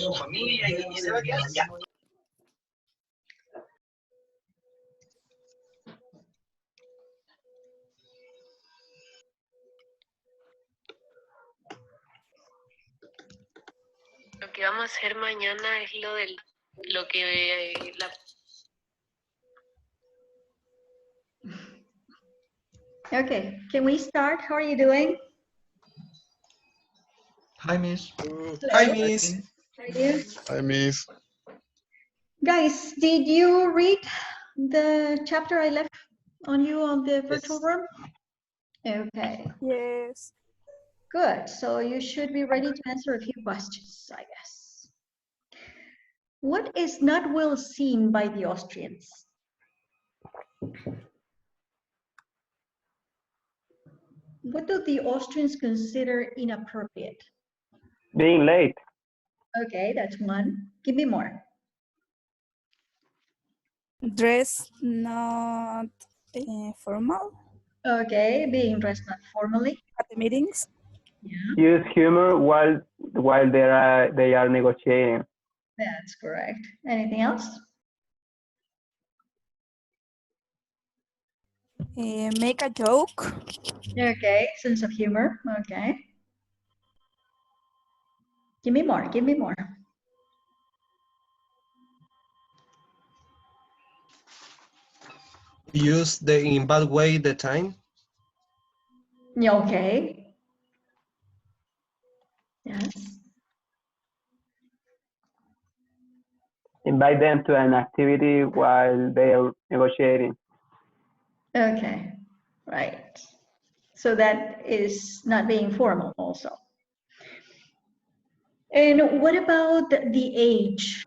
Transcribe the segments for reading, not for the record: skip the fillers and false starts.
Lo que vamos a hacer mañana es lo que la... Okay, can we start? How are you doing? Hi, Miss. Hi, Miss. How are you? Hi, Miss. Guys, did you read the chapter I left on you on the virtual room? Okay, Yes. good. So you should be ready to answer a few questions, I guess. What is not well seen by the Austrians? What do the Austrians consider inappropriate? Being late. Okay, that's one. Give me more. Dress not formal Okay, being dressed not formally. at the meetings. Yeah, Use humor while they are negotiating. that's correct. Anything else? Make a joke. Okay, sense of humor. Okay. Give me more, give me more. Use the in bad way the time. Yeah, okay. Yes. Invite them to an activity while they are negotiating. Okay, right. So that is not being formal also. And what about the age?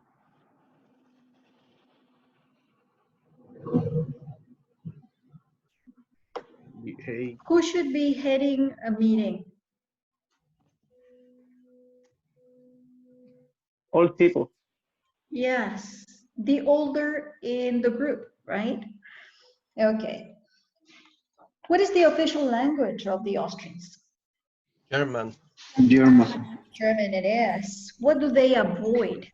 Who should be heading a meeting? Old people. Yes, the older in the group, right? Okay. What is the official language of the Austrians? German. German. German it is. What do they avoid?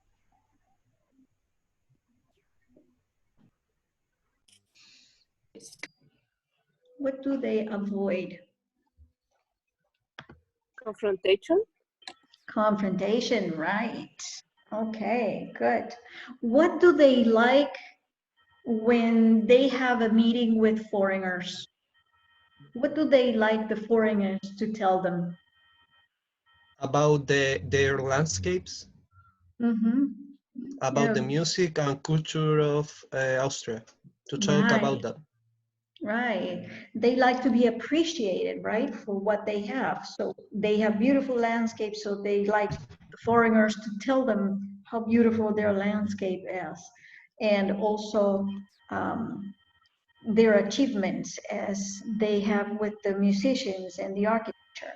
What do they avoid? confrontation. Confrontation, right. Okay, good. What do they like when they have a meeting with foreigners? What do they like the foreigners to tell them? About their landscapes, Mm-hmm. about the music and culture of Austria, to talk about that. Right. They like to be appreciated, right, for what they have. So they have beautiful landscapes, so they like the foreigners to tell them how beautiful their landscape is. And also their achievements as they have with the musicians and the architecture.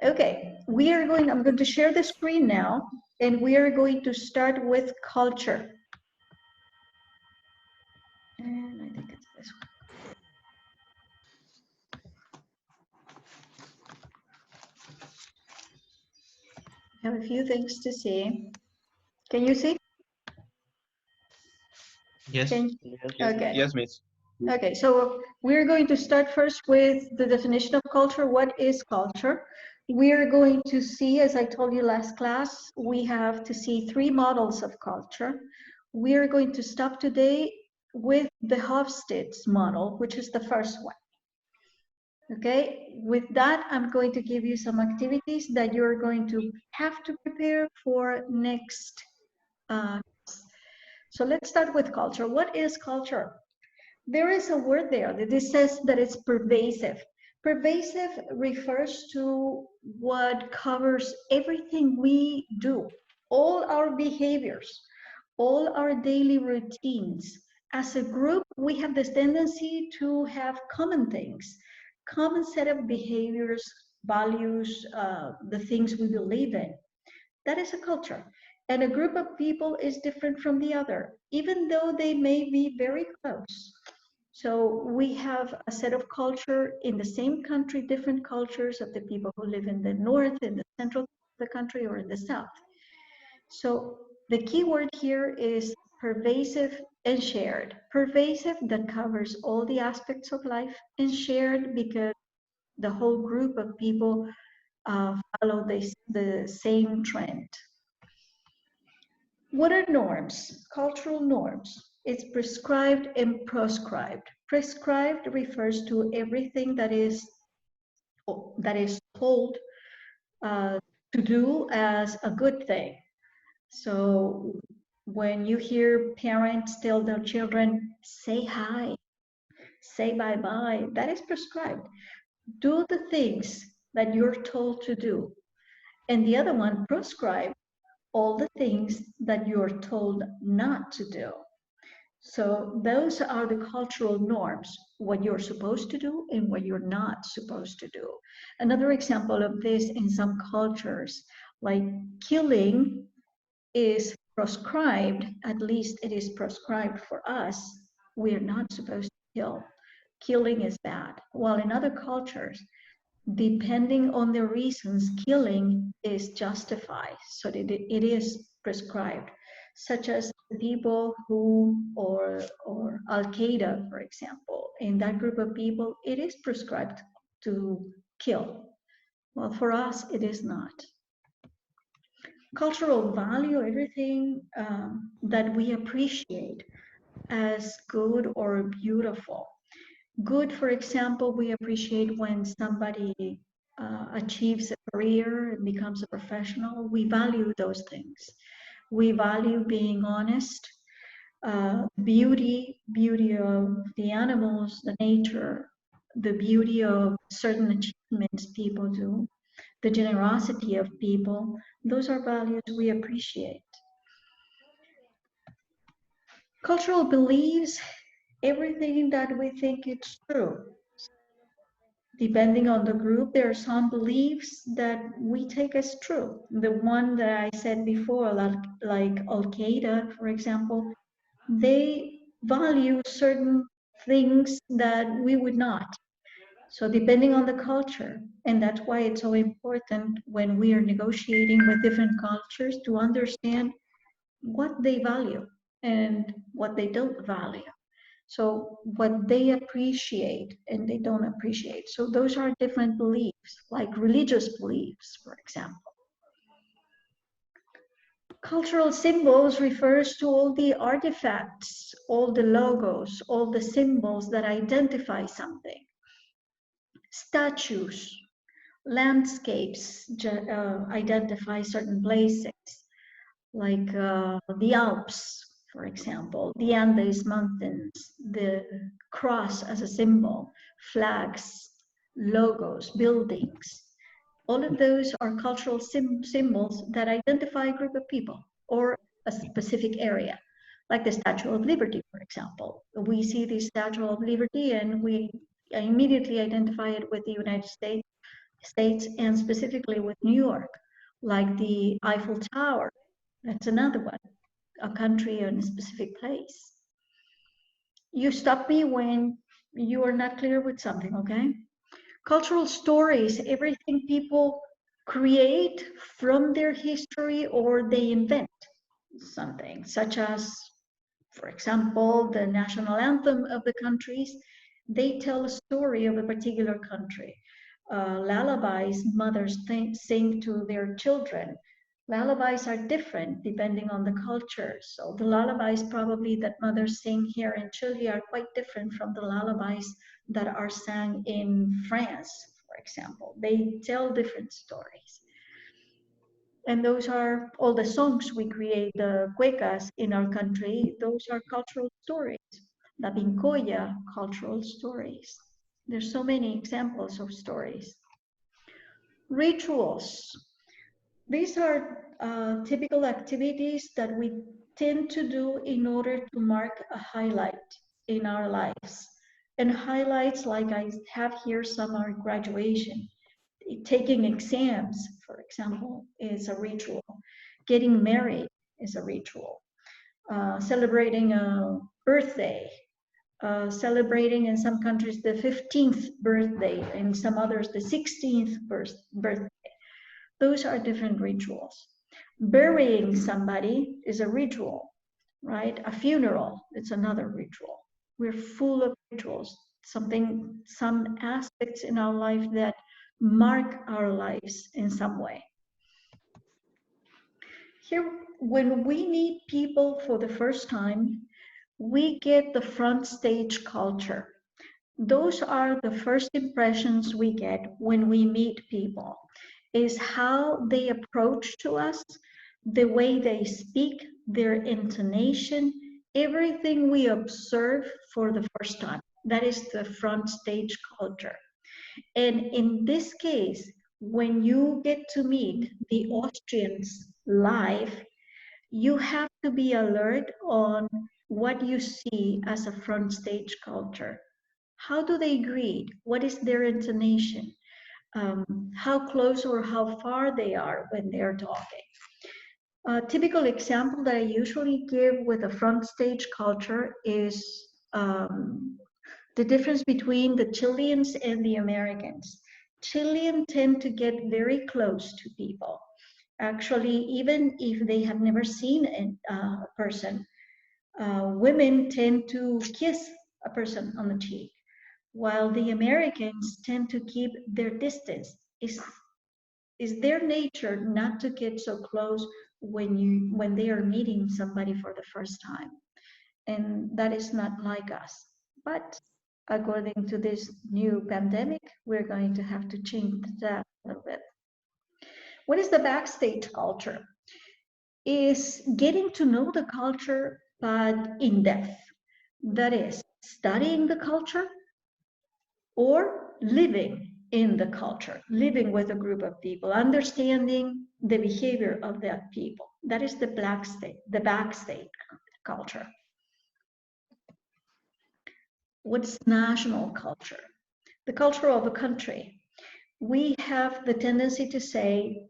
Okay, I'm going to share the screen now, and we are going to start with culture. And I think it's this one. I have a few things to see. Can you see? Yes. Okay. Yes, Miss. Okay, so we're going to start first with the definition of culture. What is culture? We're going to see, as I told you last class, we have to see three models of culture. We're going to stop today with the Hofstede's model, which is the first one. Okay, with that, I'm going to give you some activities that you're going to have to prepare for next. So let's start with culture. What is culture? There is a word there that it says that it's pervasive. Pervasive refers to what covers everything we do, all our behaviors, all our daily routines. As a group, we have this tendency to have common things, common set of behaviors, values, the things we believe in. That is a culture. And a group of people is different from the other, even though they may be very close. So we have a set of culture in the same country, different cultures of the people who live in the north, in the central of the country, or in the south. So the key word here is pervasive and shared. Pervasive, that covers all the aspects of life, and shared because the whole group of people follow the same trend. What are norms? Cultural norms. It's prescribed and proscribed. Prescribed refers to everything that is told to do as a good thing. So when you hear parents tell their children, say hi, say bye-bye, that is prescribed. Do the things that you're told to do. And the other one, proscribed, all the things that you're told not to do. So those are the cultural norms, what you're supposed to do and what you're not supposed to do. Another example of this in some cultures, like killing is proscribed, at least it is prescribed for us. We're not supposed to kill. Killing is bad. While in other cultures, depending on the reasons, killing is justified, so that it is prescribed, such as people who, or Al-Qaeda, for example, in that group of people, it is prescribed to kill. Well, for us, it is not. Cultural value, everything that we appreciate as good or beautiful. Good, for example, we appreciate when somebody achieves a career and becomes a professional. We value those things. We value being honest, beauty of the animals, the nature, the beauty of certain achievements people do, the generosity of people. Those are values we appreciate. Cultural beliefs, everything that we think it's true. Depending on the group, there are some beliefs that we take as true. The one that I said before, like Al-Qaeda, for example, they value certain things that we would not. So depending on the culture, and that's why it's so important when we are negotiating with different cultures to understand what they value and what they don't value. So what they appreciate and they don't appreciate. So those are different beliefs, like religious beliefs, for example. Cultural symbols refers to all the artifacts, all the logos, all the symbols that identify something. Statues, landscapes identify certain places, like the Alps, for example, the Andes Mountains, the cross as a symbol, flags, logos, buildings. All of those are cultural symbols that identify a group of people or a specific area, like the Statue of Liberty, for example. We see the Statue of Liberty and we immediately identify it with the United States and specifically with New York, like the Eiffel Tower. That's another one, a country in a specific place. You stop me when you are not clear with something, okay? Cultural stories, everything people create from their history or they invent something, such as, for example, the national anthem of the countries. They tell a story of a particular country. Lullabies mothers sing to their children. Lullabies are different depending on the culture. So the lullabies probably that mothers sing here in Chile are quite different from the lullabies that are sung in France, for example. They tell different stories. And those are all the songs we create, the cuecas in our country, those are cultural stories. La Pincoya, cultural stories. There's so many examples of stories. Rituals. These are typical activities that we tend to do in order to mark a highlight in our lives. And highlights, like I have here, some are graduation. Taking exams, for example, is a ritual. Getting married is a ritual. Celebrating a birthday. Celebrating in some countries the 15th birthday, in some others the 16th birthday. Those are different rituals. Burying somebody is a ritual, right? A funeral, it's another ritual. We're full of rituals, some aspects in our life that mark our lives in some way. Here, when we meet people for the first time, we get the front stage culture. Those are the first impressions we get when we meet people, is how they approach to us, the way they speak, their intonation, everything we observe for the first time. That is the front stage culture. And in this case, when you get to meet the Austrians live, you have to be alert on what you see as a front stage culture. How do they greet? What is their intonation? How close or how far they are when they're talking. A typical example that I usually give with a front stage culture is the difference between the Chileans and the Americans. Chileans tend to get very close to people. Actually, even if they have never seen a person, women tend to kiss a person on the cheek, while the Americans tend to keep their distance. Is their nature not to get so close when they are meeting somebody for the first time, and that is not like us. But according to this new pandemic, we're going to have to change that a little bit. What is the backstage culture? Is getting to know the culture, but in depth. That is, studying the culture or living in the culture, living with a group of people, understanding the behavior of that people. That is the backstage culture. What's national culture? The culture of a country. We have the tendency to say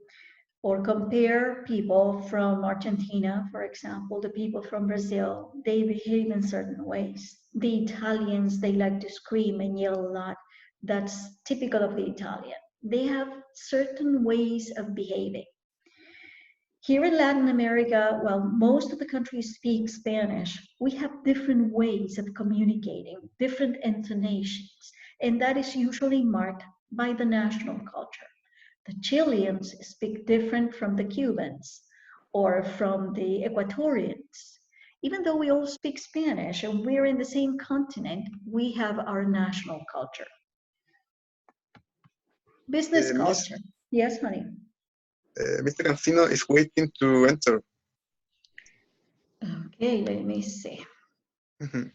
or compare people from Argentina, for example, the people from Brazil. They behave in certain ways. The Italians, they like to scream and yell a lot. That's typical of the Italian. They have certain ways of behaving. Here in Latin America, well, most of the countries speak Spanish. We have different ways of communicating, different intonations, and that is usually marked by the national culture. The Chileans speak different from the Cubans or from the Ecuadorians. Even though we all speak Spanish and we're in the same continent, we have our national culture. Business culture. Yes, honey. Mr. Cancino is waiting to enter. Okay, let me see. Mhm.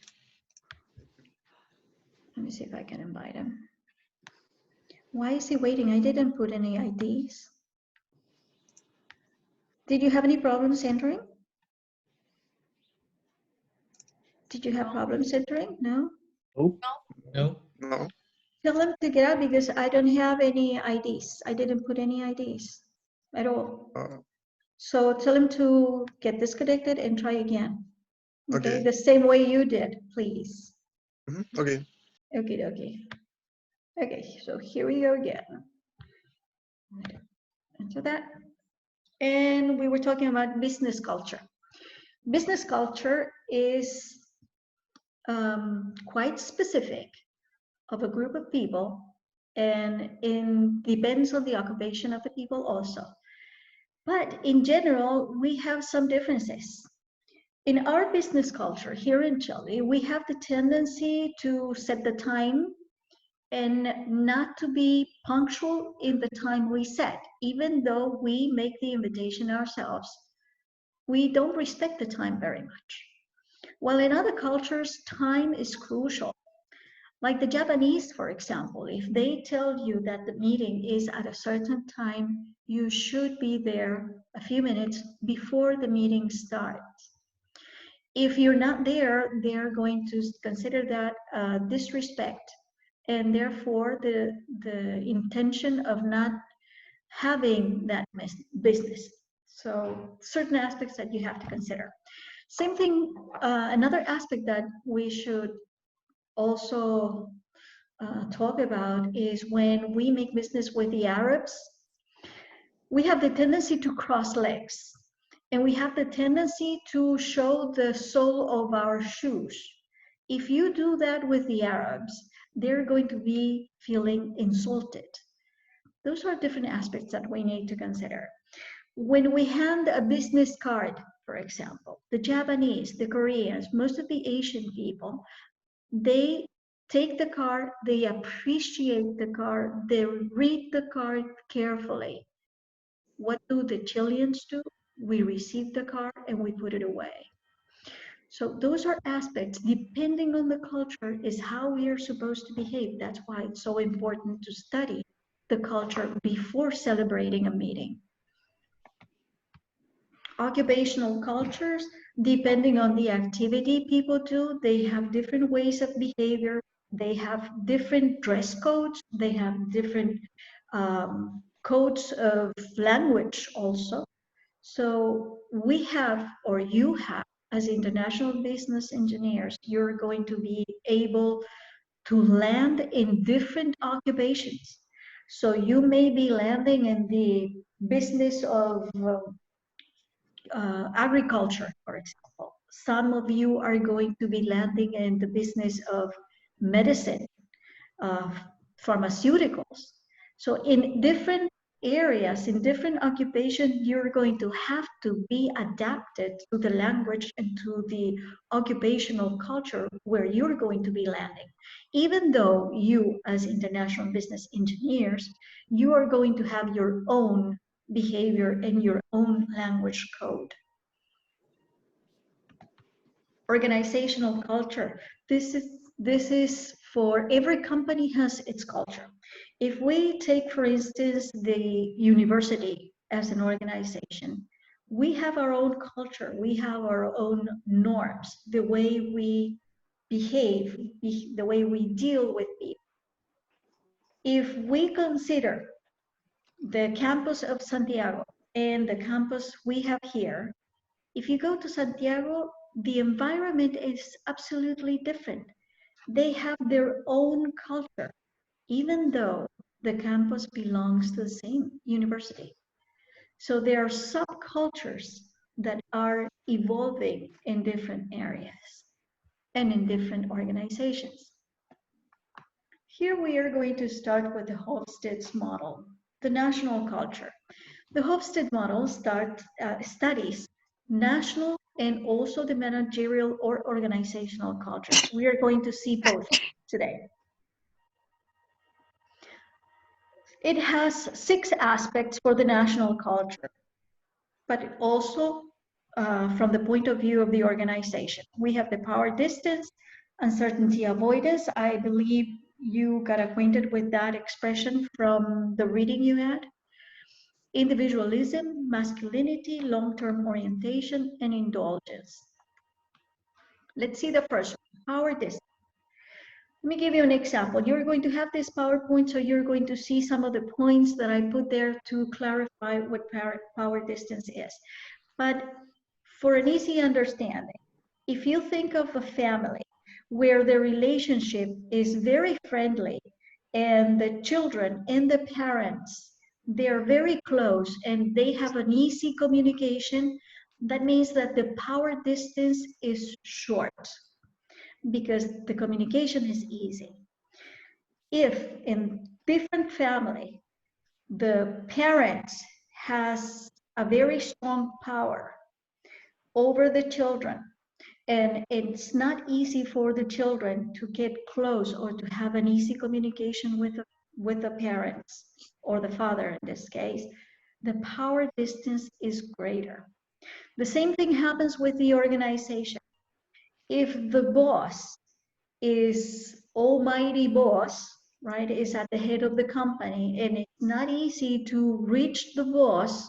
Let me see if I can invite him. Why is he waiting? I didn't put any IDs. Did you have any problems entering? Did you have problems entering? No? No. No. Tell them to get out because I don't have any IDs. I didn't put any IDs at all. So tell him to get disconnected and try again. Okay, Okay. the same way you did, please. Okay. Okay. Okay, so here we go again. Enter that. And we were talking about business culture. Business culture is quite specific of a group of people, and it depends on the occupation of the people also. But in general, we have some differences. In our business culture here in Chile, we have the tendency to set the time and not to be punctual in the time we set. Even though we make the invitation ourselves, we don't respect the time very much. While in other cultures, time is crucial. Like the Japanese, for example, if they tell you that the meeting is at a certain time, you should be there a few minutes before the meeting starts. If you're not there, they're going to consider that disrespect, and therefore the intention of not having that business. So certain aspects that you have to consider. Same thing, another aspect that we should also talk about is when we make business with the Arabs, we have the tendency to cross legs. And we have the tendency to show the sole of our shoes. If you do that with the Arabs, they're going to be feeling insulted. Those are different aspects that we need to consider. When we hand a business card, for example, the Japanese, the Koreans, most of the Asian people, they take the card, they appreciate the card, they read the card carefully. What do the Chileans do? We receive the card and we put it away. So those are aspects, depending on the culture, is how we are supposed to behave. That's why it's so important to study the culture before celebrating a meeting. Occupational cultures, depending on the activity people do, they have different ways of behavior. They have different dress codes. They have different codes of language also. So we have, or you have, as international business engineers, you're going to be able to land in different occupations. So you may be landing in the business of agriculture, for example. Some of you are going to be landing in the business of medicine, pharmaceuticals. So in different areas, in different occupations, you're going to have to be adapted to the language and to the occupational culture where you're going to be landing. Even though you, as international business engineers, you are going to have your own behavior and your own language code. Organizational culture. This is for every company has its culture. If we take, for instance, the university as an organization, we have our own culture, we have our own norms, the way we behave, the way we deal with people. If we consider the campus of Santiago and the campus we have here, if you go to Santiago, the environment is absolutely different. They have their own culture, even though the campus belongs to the same university. So there are subcultures that are evolving in different areas and in different organizations. Here we are going to start with the Hofstede's model, the national culture. The Hofstede model studies national and also the managerial or organizational culture. We are going to see both today. It has 6 aspects for the national culture, but it also from the point of view of the organization. We have the power distance, uncertainty avoidance. I believe you got acquainted with that expression from the reading you had. Individualism, masculinity, long-term orientation, and indulgence. Let's see the first one, power distance. Let me give you an example. You're going to have this PowerPoint, so you're going to see some of the points that I put there to clarify what power distance is. But for an easy understanding, if you think of a family where the relationship is very friendly and the children and the parents, they're very close and they have an easy communication, that means that the power distance is short because the communication is easy. If in different family, the parents has a very strong power over the children, and it's not easy for the children to get close or to have an easy communication with the parents or the father in this case, the power distance is greater. The same thing happens with the organization. If the boss is almighty boss, right, is at the head of the company and it's not easy to reach the boss,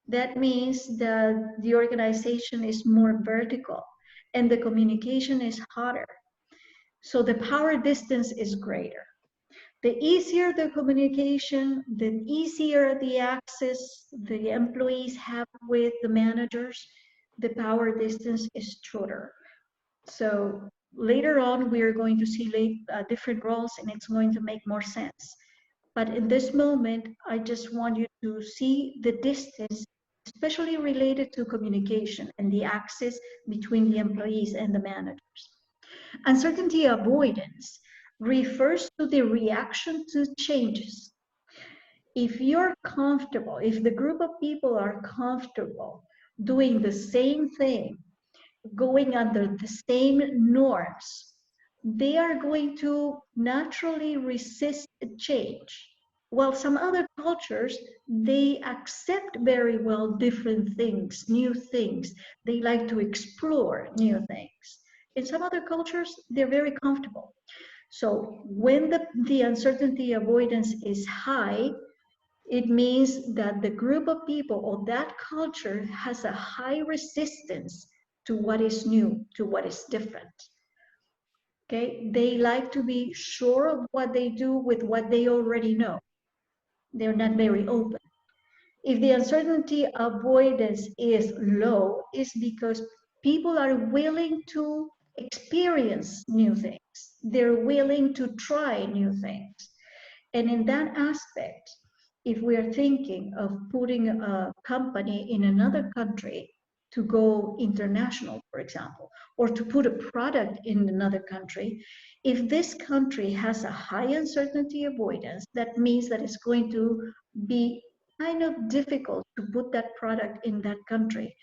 that means that the organization is more vertical and the communication is harder. So the power distance is greater. The easier the communication, the easier the access the employees have with the managers, the power distance is shorter. So later on, we are going to see different roles and it's going to make more sense. But in this moment, I just want you to see the distance especially related to communication and the access between the employees and the managers. Uncertainty avoidance refers to the reaction to changes. If you're comfortable, if the group of people are comfortable doing the same thing, going under the same norms, they are going to naturally resist change. While some other cultures, they accept very well different things, new things. They like to explore new things. In some other cultures, they're very comfortable. So when the uncertainty avoidance is high, it means that the group of people or that culture has a high resistance to what is new, to what is different. Okay, they like to be sure of what they do with what they already know. They're not very open. If the uncertainty avoidance is low, it's because people are willing to experience new things. They're willing to try new things. And in that aspect, if we're thinking of putting a company in another country to go international, for example, or to put a product in another country, if this country has a high uncertainty avoidance, that means that it's going to be kind of difficult to put that product in that country,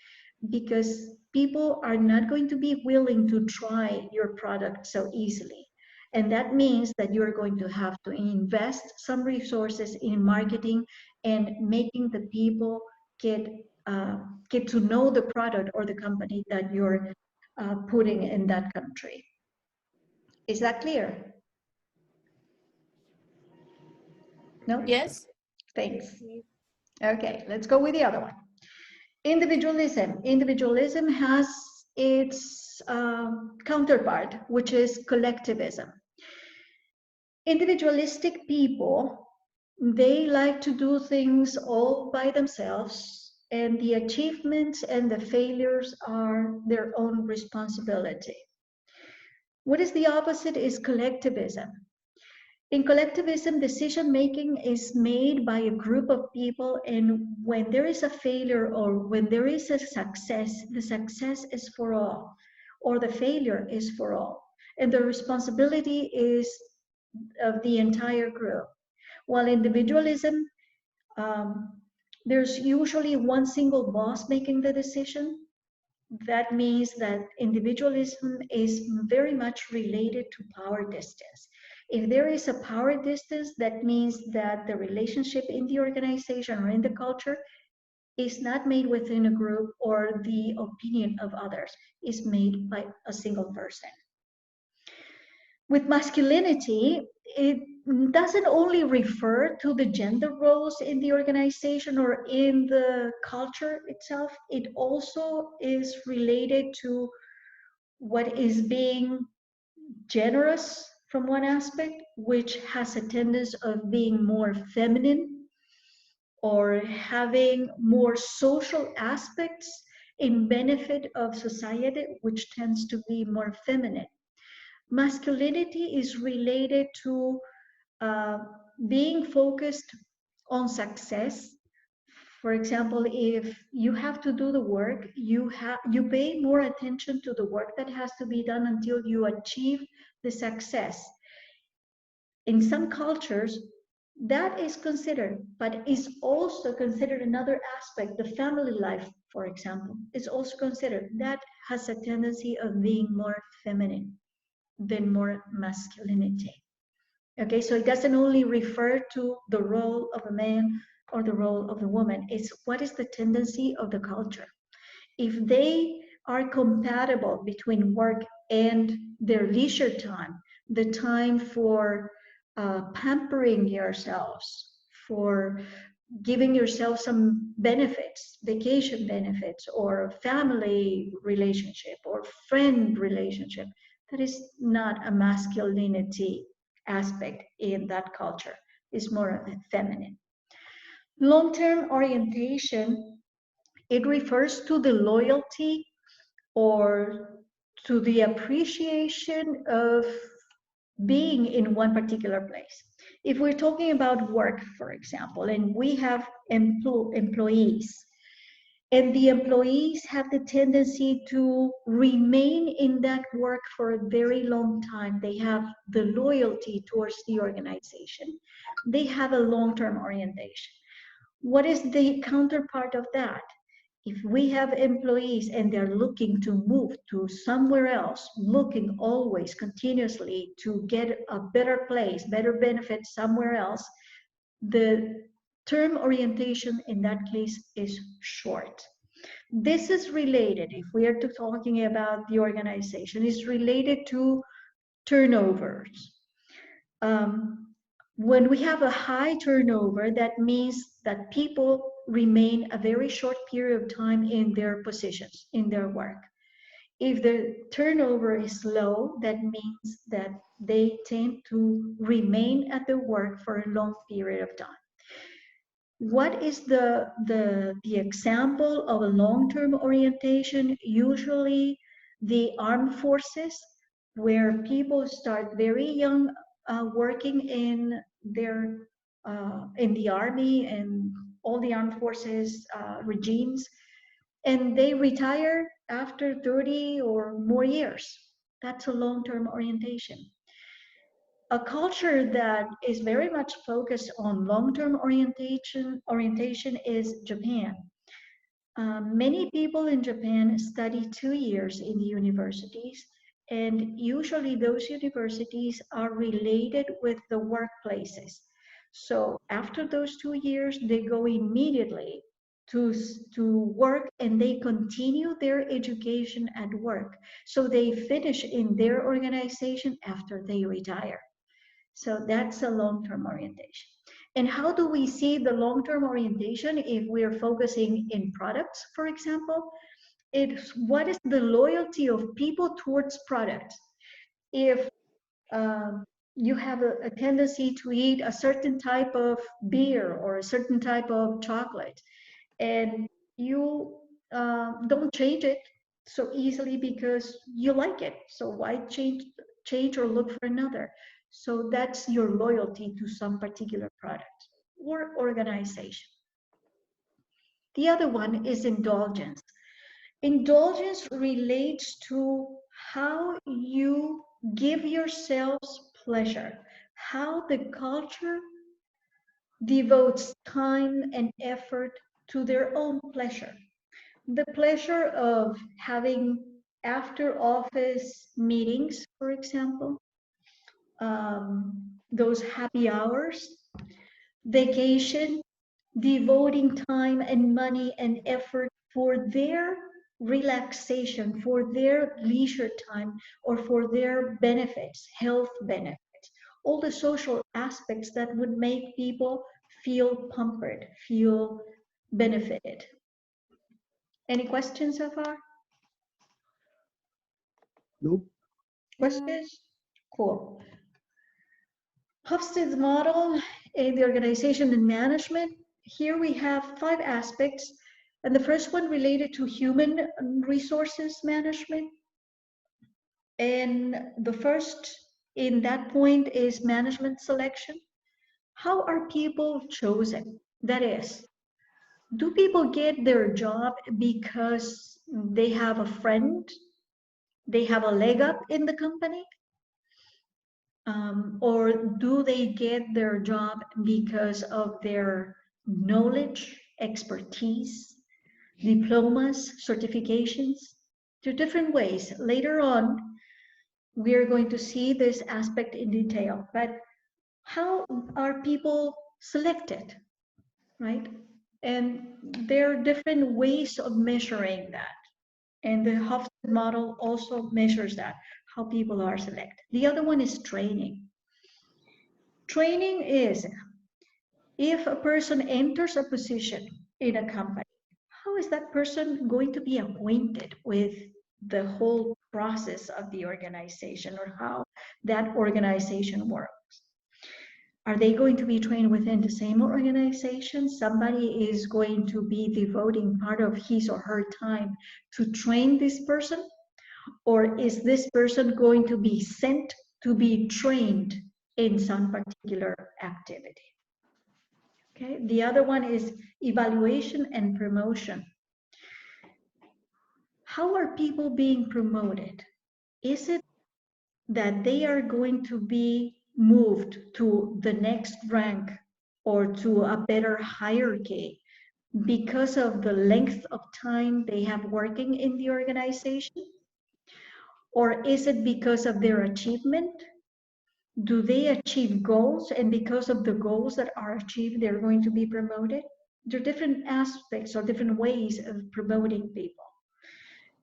because people are not going to be willing to try your product so easily. And that means that you're going to have to invest some resources in marketing and making the people get to know the product or the company that you're putting in that country. Is that clear? No? Yes. Thanks. Okay, let's go with the other one. Individualism. Individualism has its counterpart, which is collectivism. Individualistic people, they like to do things all by themselves, and the achievements and the failures are their own responsibility. What is the opposite is collectivism. In collectivism, decision-making is made by a group of people, and when there is a failure or when there is a success, the success is for all, or the failure is for all. And the responsibility is of the entire group. While individualism, there's usually one single boss making the decision. That means that individualism is very much related to power distance. If there is a power distance, that means that the relationship in the organization or in the culture is not made within a group, or the opinion of others is made by a single person. With masculinity, it doesn't only refer to the gender roles in the organization or in the culture itself, it also is related to what is being generous from one aspect, which has a tendency of being more feminine or having more social aspects in benefit of society, which tends to be more feminine. Masculinity is related to being focused on success. For example, if you have to do the work, you pay more attention to the work that has to be done until you achieve the success. In some cultures, that is considered, but is also considered another aspect. The family life, for example, is also considered. That has a tendency of being more feminine than more masculinity. Okay, so it doesn't only refer to the role of a man or the role of the woman. It's what is the tendency of the culture. If they are compatible between work and their leisure time, the time for pampering yourselves, for giving yourself some benefits, vacation benefits, or family relationship, or friend relationship, that is not a masculinity aspect in that culture. It's more of a feminine. Long-term orientation, it refers to the loyalty or to the appreciation of being in one particular place. If we're talking about work, for example, and we have employees, And the employees have the tendency to remain in that work for a very long time. They have the loyalty towards the organization. They have a long-term orientation. What is the counterpart of that? If we have employees and they're looking to move to somewhere else, looking always continuously to get a better place, better benefits somewhere else, the term orientation in that case is short. This is related, if we are talking about the organization, is related to turnovers. When we have a high turnover, that means that people remain a very short period of time in their positions, in their work. If the turnover is low, that means that they tend to remain at the work for a long period of time. What is the example of a long-term orientation? Usually the armed forces, where people start very young working in the army and all the armed forces regimes, and they retire after 30 or more years. That's a long-term orientation. A culture that is very much focused on long-term orientation is Japan. Many people in Japan study 2 years in the universities, and usually those universities are related with the workplaces. So after those 2 years, they go immediately to work, and they continue their education at work. So they finish in their organization after they retire. So that's a long-term orientation. And how do we see the long-term orientation if we're focusing in products, for example? It's what is the loyalty of people towards products? If you have a tendency to eat a certain type of beer or a certain type of chocolate, and you don't change it so easily because you like it. So why change or look for another? So that's your loyalty to some particular product or organization. The other one is indulgence. Indulgence relates to how you give yourselves pleasure, how the culture devotes time and effort to their own pleasure. The pleasure of having after office meetings, for example, those happy hours, vacation, devoting time and money and effort for their relaxation, for their leisure time, or for their benefits, health benefits, all the social aspects that would make people feel pampered, feel benefited. Any questions so far? Nope. Questions? Cool. Hofstede's model in the organization and management. Here we have 5 aspects, and the first one related to human resources management. And the first in that point is management selection. How are people chosen? That is, do people get their job because they have a friend, they have a leg up in the company? Or do they get their job because of their knowledge, expertise, diplomas, certifications? There are different ways. Later on, we are going to see this aspect in detail. But how are people selected, right? And there are different ways of measuring that. And the Hofstede model also measures that, how people are selected. The other one is training. Training is if a person enters a position in a company, how is that person going to be acquainted with the whole process of the organization or how that organization works? Are they going to be trained within the same organization? Somebody is going to be devoting part of his or her time to train this person? Or is this person going to be sent to be trained in some particular activity? Okay, the other one is evaluation and promotion. how are people being promoted? Is it that they are going to be moved to the next rank or to a better hierarchy because of the length of time they have working in the organization? Or is it because of their achievement? Do they achieve goals, and because of the goals that are achieved, they're going to be promoted? There are different aspects or different ways of promoting people.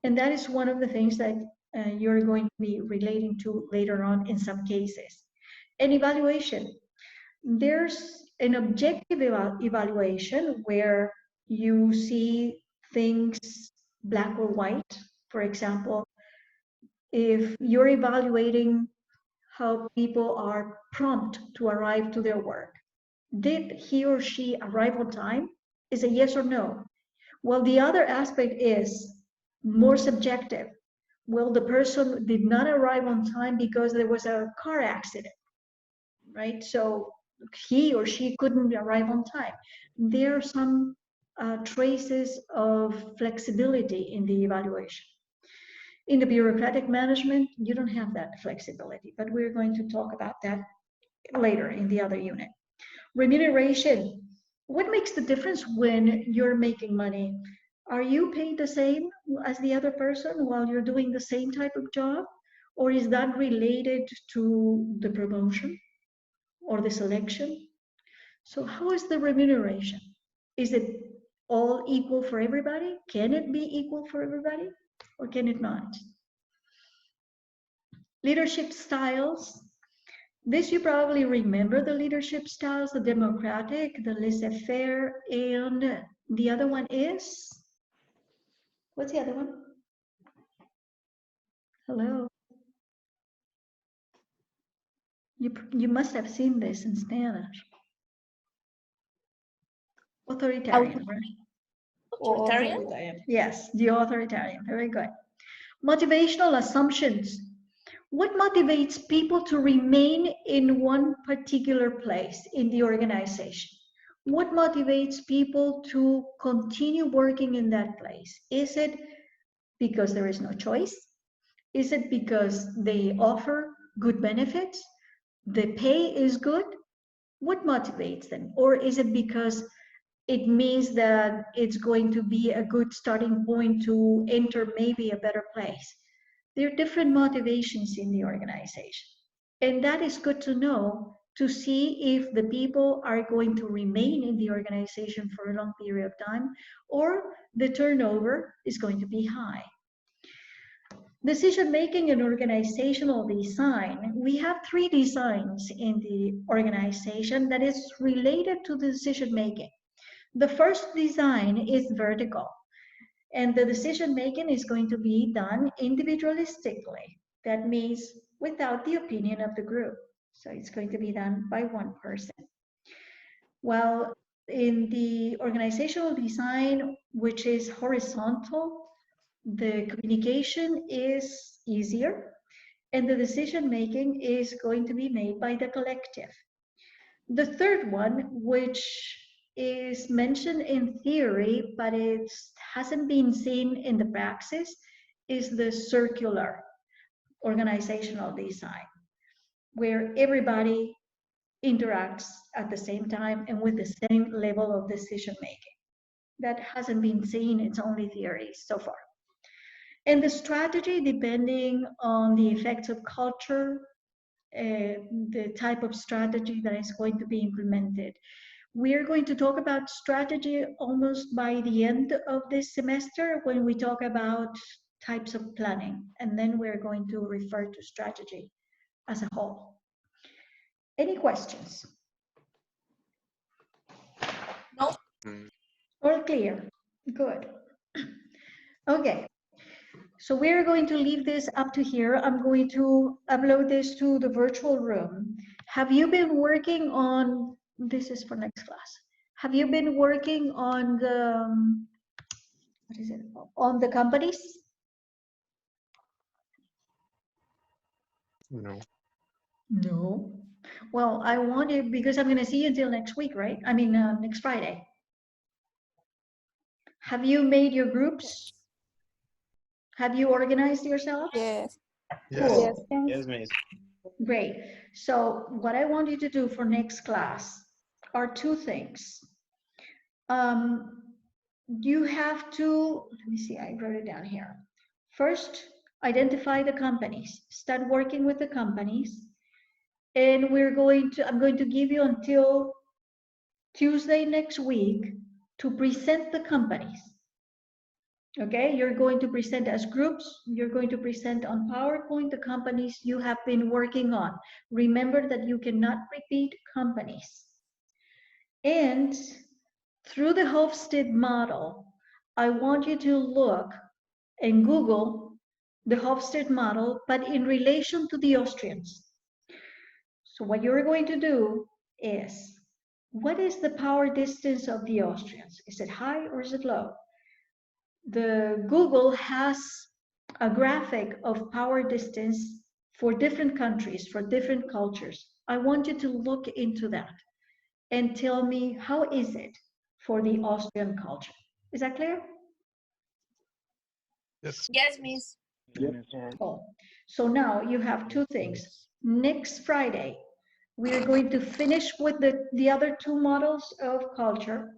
And that is one of the things that you're going to be relating to later on in some cases. And evaluation. There's an objective evaluation where you see things black or white. For example, if you're evaluating how people are prompt to arrive to their work, did he or she arrive on time? Is a yes or no. Well, the other aspect is more subjective. Well, the person did not arrive on time because there was a car accident, right? So he or she couldn't arrive on time. There are some traces of flexibility in the evaluation. In the bureaucratic management, you don't have that flexibility, but we're going to talk about that later in the other unit. Remuneration. What makes the difference when you're making money? Are you paid the same as the other person while you're doing the same type of job? Or is that related to the promotion or the selection? So how is the remuneration? Is it all equal for everybody? Can it be equal for everybody, or can it not? Leadership styles. This you probably remember, the leadership styles, the democratic, the laissez-faire, and the other one is, what's the other one? Hello. You must have seen this in Spanish. Authoritarian, right? Authoritarian? Yes, the authoritarian. Very good. Motivational assumptions. What motivates people to remain in one particular place in the organization? What motivates people to continue working in that place? Is it because there is no choice? Is it because they offer good benefits? The pay is good? What motivates them? Or is it because it means that it's going to be a good starting point to enter maybe a better place? There are different motivations in the organization. And that is good to know, to see if the people are going to remain in the organization for a long period of time, or the turnover is going to be high. Decision-making and organizational design. We have 3 designs in the organization that is related to the decision-making. The first design is vertical, and the decision-making is going to be done individualistically. That means without the opinion of the group. So it's going to be done by one person. While in the organizational design, which is horizontal, the communication is easier, and the decision-making is going to be made by the collective. The third one, which is mentioned in theory, but it hasn't been seen in the praxis, is the circular organizational design, where everybody interacts at the same time and with the same level of decision-making. That hasn't been seen, it's only theory so far. And the strategy, depending on the effects of culture, the type of strategy that is going to be implemented. We're going to talk about strategy almost by the end of this semester when we talk about types of planning, and then we're going to refer to strategy as a whole. Any questions? No. All clear? Good. Okay. So we're going to leave this up to here. I'm going to upload this to the virtual room. Have you been working on, this is for next class. Have you been working on the, what is it, on the companies? No. No. Well, I want to, because I'm going to see you until next week, right? I mean, next Friday. Have you made your groups? Have you organized yourself? Yes. Cool. Yes, miss. Great. So what I want you to do for next class are two things. You have to, let me see, I wrote it down here. First, identify the companies. Start working with the companies. And I'm going to give you until Tuesday next week to present the companies. Okay, you're going to present as groups. You're going to present on PowerPoint the companies you have been working on. Remember that you cannot repeat companies. And through the Hofstede model, I want you to look and Google the Hofstede model, but in relation to the Austrians. So what you're going to do is, what is the power distance of the Austrians? Is it high or is it low? The Google has a graphic of power distance for different countries, for different cultures. I want you to look into that and tell me, how is it for the Austrian culture? Is that clear? Yes. Yes, miss. Oh, so now you have two things. Next Friday, we are going to finish with the other two models of culture.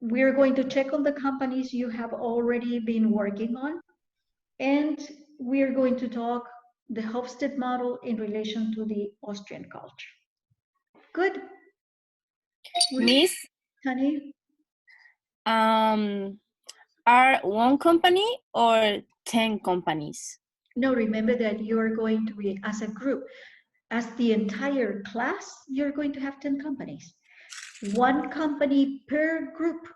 We're going to check on the companies you have already been working on. And we are going to talk the Hofstede model in relation to the Austrian culture. Good. Miss, Honey? are one company or 10 companies? No, remember that you are going to be as a group. As the entire class, you're going to have 10 companies. One company per group.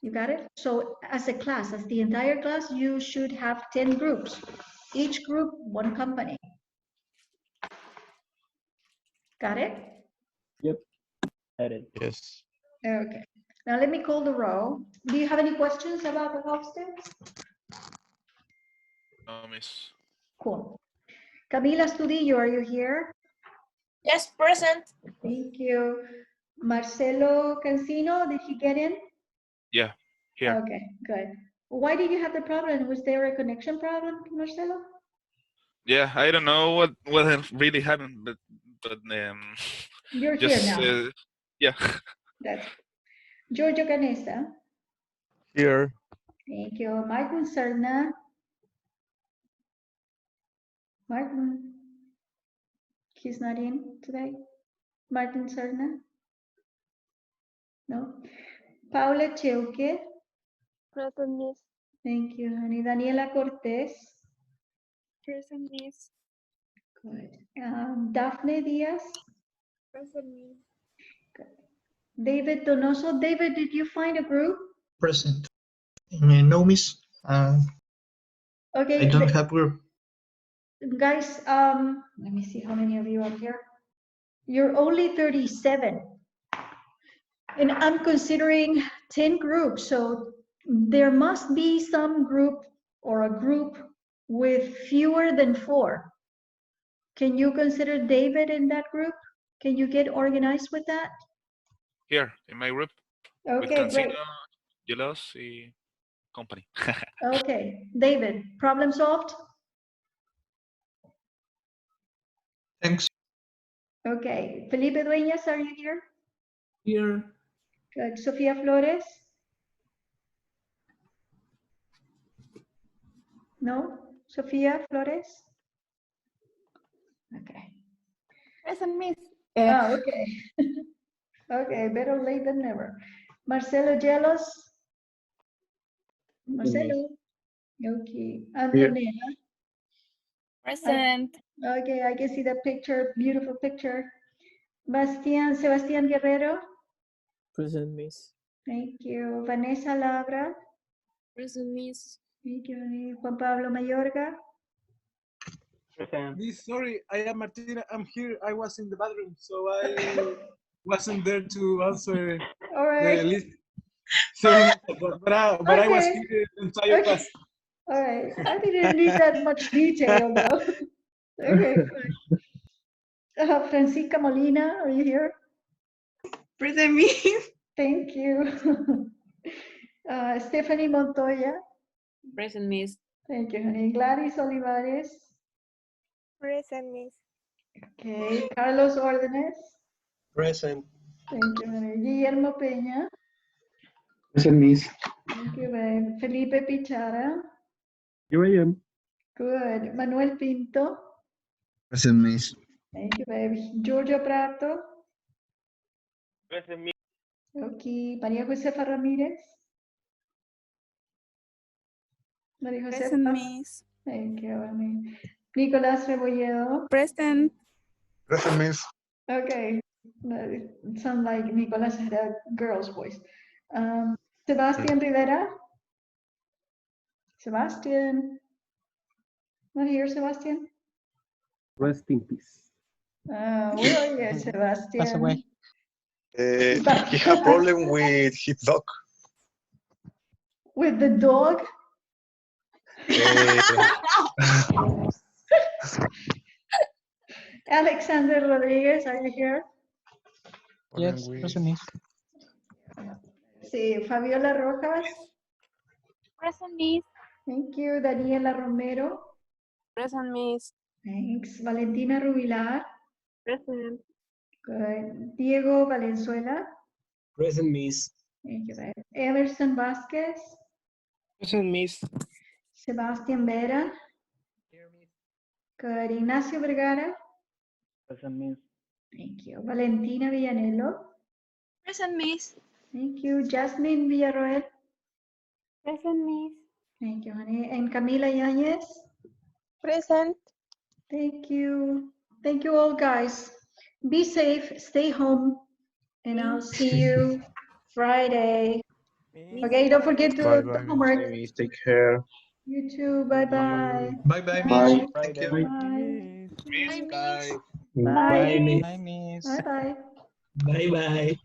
You got it? So as a class, as the entire class, you should have 10 groups. Each group, one company. Got it? Yep. Got it. Yes. Okay. Now let me call the roll. Do you have any questions about the Hofstede? No, miss. Cool. Camila Studillo, are you here? Yes, present. Thank you. Marcelo Cancino, did he get in? Yeah, here. Okay, good. Why did you have the problem? Was there a connection problem, Marcelo? Yeah, I don't know what really happened, but You're just here now. yeah. That's Giorgio Canessa. Here. Thank you. Martin Serna. Martin. He's not in today. Martin Serna. No. Paula Cheuque. Present, miss. Thank you, honey. Daniela Cortez. Present, miss. Good. Daphne Diaz. Present, miss. David Donoso. David, did you find a group? Present. No, miss. Okay. I don't have group. Guys, let me see how many of you are here. You're only 37. And I'm considering 10 groups. So there must be some group or a group with fewer than 4. Can you consider David in that group? Can you get organized with that? Here in my group. With Okay, Cancino, great. Gelos, y company. Okay, David, problem solved? Thanks. Okay, Felipe Dueñas, are you here? Here. Good. Sofía Flores? No? Sofía Flores? Okay. Present, miss. Oh, okay. Okay, better late than never. Marcelo Gelos? Marcelo? Okay. Antonella? Present. Okay, I can see the picture, beautiful picture. Sebastián Guerrero? Present, miss. Thank you. Vanessa Labra? Present, miss. Thank you. Juan Pablo Mayorga? Present. Miss, sorry, I am Martina. I'm here. I was in the bathroom, so I wasn't there to answer All the right. list. Sorry, but I was Okay. here the entire Okay. class. All right. I didn't need that much detail, though. Okay, good. Francisca Molina, are you here? Present, miss. Thank you. Stephanie Montoya? Present, Miss. Thank you, honey. Gladys Olivares. Present, Miss. Okay. Carlos Órdenes. Present. Thank you, honey. Guillermo Peña. Present, Miss. Thank you, babe. Felipe Pichara. Here I am. Good. Manuel Pinto. Present, Miss. Thank you, babe. Giorgio Prato. Present, Miss. Okay. María Josefa Ramírez. María Josefa. Present, Miss. Thank you, honey. Nicolás Rebolledo. Present. Present, Miss. Okay. It sounds like Nicolás had a girl's voice. Sebastián Rivera. Sebastián. Not here, Sebastián. Rest in peace. Where are you, Sebastián? Pass away. He had problem with his dog. With the dog? Alexander Rodriguez, are you here? Yes, present, Miss. Sí, Fabiola Rojas. Present, Miss. Thank you. Daniela Romero. Present, Miss. Thanks. Valentina Rubilar. Present. Good. Diego Valenzuela. Present, Miss. Thank you, babe. Emerson Vasquez. Present, Miss. Sebastián Vera. Good. Ignacio Vergara. Present, Miss. Thank you. Valentina Villanelo. Present, Miss. Thank you. Jasmine Villarroel. Present, Miss. Thank you, honey. And Camila Yañez. Present. Thank you. Thank you all, guys. Be safe, stay home, and I'll see you Friday. Okay, don't forget to do homework. Take care. You too. Bye-bye. Bye-bye, Bye. Miss. Thank you. Bye. Miss, bye. Bye. Bye, Miss. Bye-bye. Bye-bye.